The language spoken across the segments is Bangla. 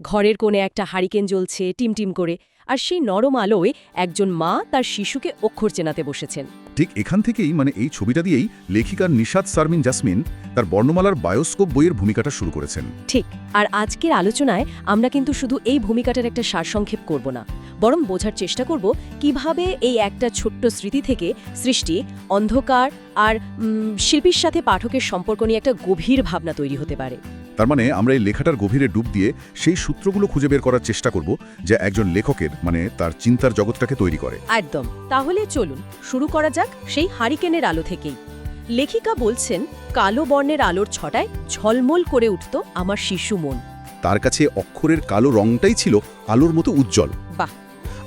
ঘরের কোণে একটা হারিকেন জ্বলছে টিমটিম করে, আর সেই নরম আলোয় একজন মা তার শিশুকে অক্ষর চেনাতে বসেছেন। ঠিক এখান থেকেই এই ছবিটা দিয়েই লেখিকা নিশাত শারমিন জাসমিন তার বর্ণমালার বায়োস্কোপ বইয়ের ভূমিকাটা শুরু করেছেন। ঠিক। আর আজকের আলোচনায় আমরা কিন্তু শুধু এই ভূমিকাটার একটা সারসংক্ষেপ করব না, বরং বোঝার চেষ্টা করব কিভাবে এই একটা ছোট্ট স্মৃতি থেকে সৃষ্টি, অন্ধকার আর শিল্পীর সাথে পাঠকের সম্পর্ক নিয়ে একটা গভীর ভাবনা তৈরি হতে পারে। তার মানে আমরা এই লেখাটার গভীরে ডুব দিয়ে সেই সূত্রগুলো খুঁজে বের করার চেষ্টা করব যা একজন লেখকের তার চিন্তার জগৎটাকে তৈরি করে। একদম। তাহলে চলুন শুরু করা যাক সেই হারিকেনের আলো থেকেই। লেখিকা বলছেন, কালো বর্ণের আলোর ছটায় ঝলমল করে উঠত আমার শিশু মন। তার কাছে অক্ষরের কালো রংটাই ছিল আলোর মতো উজ্জ্বল। বাহ!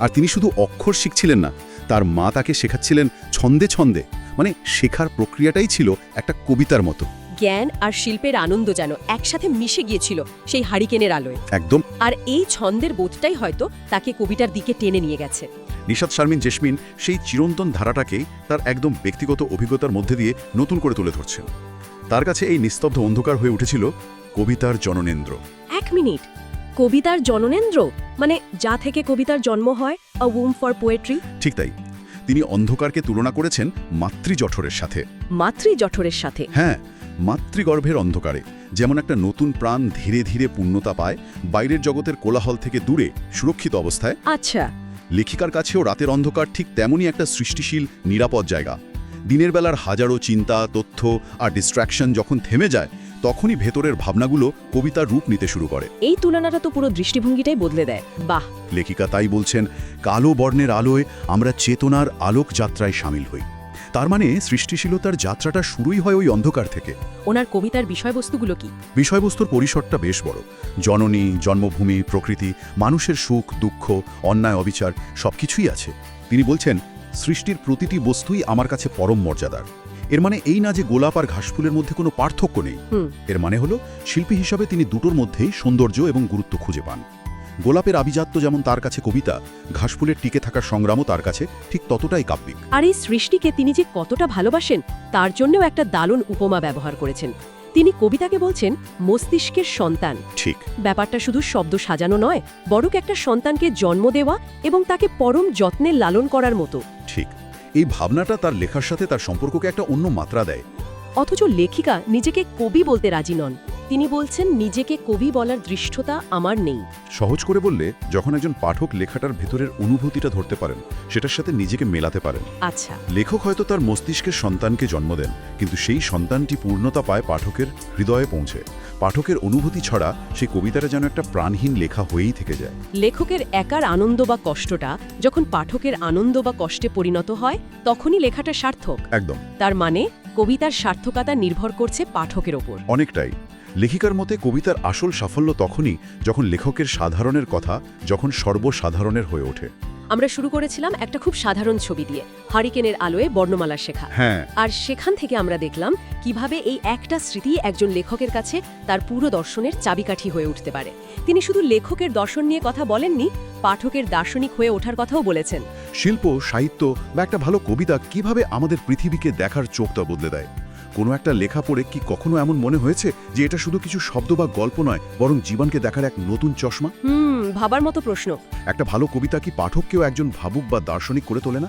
আর তিনি শুধু অক্ষর শিখছিলেন না, তার মা তাকে শেখাচ্ছিলেন ছন্দে ছন্দে। শেখার প্রক্রিয়াটাই ছিল একটা কবিতার মতো। জ্ঞান আর শিল্পের আনন্দ যেন একসাথে মিশে গিয়েছিল সেই হারিকেনের আলোয়। একদম। আর এই ছন্দের বোধটাই হয়তো তাকে কবিতার দিকে টেনে নিয়ে গেছে। নিশাত শারমিন জাসমিন সেই চিরন্তন ধারাটাকেই তার একদম ব্যক্তিগত অভিজ্ঞতার মধ্যে দিয়ে নতুন করে তুলে ধরছেন। তার কাছে এই নিস্তব্ধ অন্ধকার হয়ে উঠেছিল কবিতার জননেন্দ্র। এক মিনিট, কবিতার জননেন্দ্র যা থেকে কবিতার জন্ম হয়, আ উম ফর পোয়েট্রি? ঠিক তাই। তিনি অন্ধকারকে তুলনা করেছেন মাতৃজঠরের সাথে। মাতৃজঠরের সাথে? হ্যাঁ, মাতৃগর্ভের অন্ধকারে যেমন একটা নতুন প্রাণ ধীরে ধীরে পূর্ণতা পায়, বাইরের জগতের কোলাহল থেকে দূরে সুরক্ষিত অবস্থায়। আচ্ছা। লেখিকার কাছেও রাতের অন্ধকার ঠিক তেমনই একটা সৃষ্টিশীল নিরাপদ জায়গা। দিনের বেলার হাজারো চিন্তা, তথ্য আর ডিস্ট্র্যাকশন যখন থেমে যায়, তখনই ভেতরের ভাবনাগুলো কবিতার রূপ নিতে শুরু করে। এই তুলনাটা তো পুরো দৃষ্টিভঙ্গিটাই বদলে দেয়। বাহ! লেখিকা তাই বলছেন, কালো বর্ণের আলোয় আমরা চেতনার আলোক যাত্রায় সামিল হই। তার সৃষ্টিশীলতার যাত্রাটা শুরুই হয় ওই অন্ধকার থেকে। ওনার কবিতার বিষয়বস্তুগুলো কি? বিষয়বস্তুর পরিসরটা বেশ বড়। জননী, জন্মভূমি, প্রকৃতি, মানুষের সুখ দুঃখ, অন্যায় অবিচার সবকিছুই আছে। তিনি বলছেন, সৃষ্টির প্রতিটি বস্তুই আমার কাছে পরম মর্যাদার। এর এই না যে গোলাপ আর ঘাসফুলের মধ্যে কোনো পার্থক্য নেই। এর হলো শিল্পী হিসাবে তিনি দুটোর মধ্যেই সৌন্দর্য এবং গুরুত্ব খুঁজে পান। গোলাপের আভিজাত্য যেমন তার কাছে কবিতা, ঘাসফুলের টিকে থাকার সংগ্রামও তার কাছে ঠিক ততটাই কাব্যিক। আর এই সৃষ্টিকে তিনি যে কতটা ভালোবাসেন তার জন্যও একটা দারুণ উপমা ব্যবহার করেছেন। তিনি কবিতাকে বলছেন মস্তিষ্কের সন্তান। ঠিক। ব্যাপারটা শুধু শব্দ সাজানো নয়, বরং একটা সন্তানকে জন্ম দেওয়া এবং তাকে পরম যত্নে লালন করার মতো। ঠিক। এই ভাবনাটা তার লেখার সাথে তার সম্পর্ককে একটা অন্য মাত্রা দেয়। অথচ লেখিকা নিজেকে কবি বলতে রাজি নন। তিনি বলছেন, নিজেকে কবি বলার দৃষ্টতা আমার নেই। সহজ করে বললে, যখন একজন পাঠক লেখাটার ভেতরের অনুভূতিটা ধরতে পারেন, সেটার সাথে নিজেকে মেলাতে পারেন। আচ্ছা। লেখক হয়তো তার মস্তিষ্কের সন্তানকে জন্ম দেন, কিন্তু সেই সন্তানটি পূর্ণতা পায় পাঠকের হৃদয়ে পৌঁছে। পাঠকের অনুভূতি ছড়া সেই কবিতাটা যেন একটা প্রাণহীন লেখা হয়েই থেকে যায়। লেখকের একার আনন্দ বা কষ্টটা যখন পাঠকের আনন্দ বা কষ্টে পরিণত হয়, তখনই লেখাটা সার্থক। একদম। তার কবিতার সার্থকতা নির্ভর করছে পাঠকের ওপর। অনেকটাই। লেখিকার মতে কবিতার আসল সাফল্য তখনই যখন লেখকের সাধারণের কথা যখন সর্বসাধারণের হয়ে ওঠে। আমরা শুরু করেছিলাম একটা খুব সাধারণ ছবি দিয়ে, হারিকেনের আলোয় বর্ণমালা শেখা। হ্যাঁ। আর সেখান থেকে আমরা দেখলাম কিভাবে এই একটা স্মৃতি একজন লেখকের কাছে তার পুরো দর্শনের চাবিকাঠি হয়ে উঠতে পারে। তিনি শুধু লেখকের দর্শন নিয়ে কথা বলেননি, পাঠকের দার্শনিক হয়ে ওঠার কথাও বলেছেন। শিল্প, সাহিত্য বা একটা ভালো কবিতা কিভাবে আমাদের পৃথিবীকে দেখার চোখটা বদলে দেয়। কোনো একটা লেখা পড়ে কি কখনো এমন মনে হয়েছে যে এটা শুধু কিছু শব্দ বা গল্প নয়, বরং জীবনকে দেখার এক নতুন চশমা? ভাবার মতো প্রশ্ন। একটা ভালো কবিতা কি পাঠককেও একজন ভাবুক বা দার্শনিক করে তোলে না?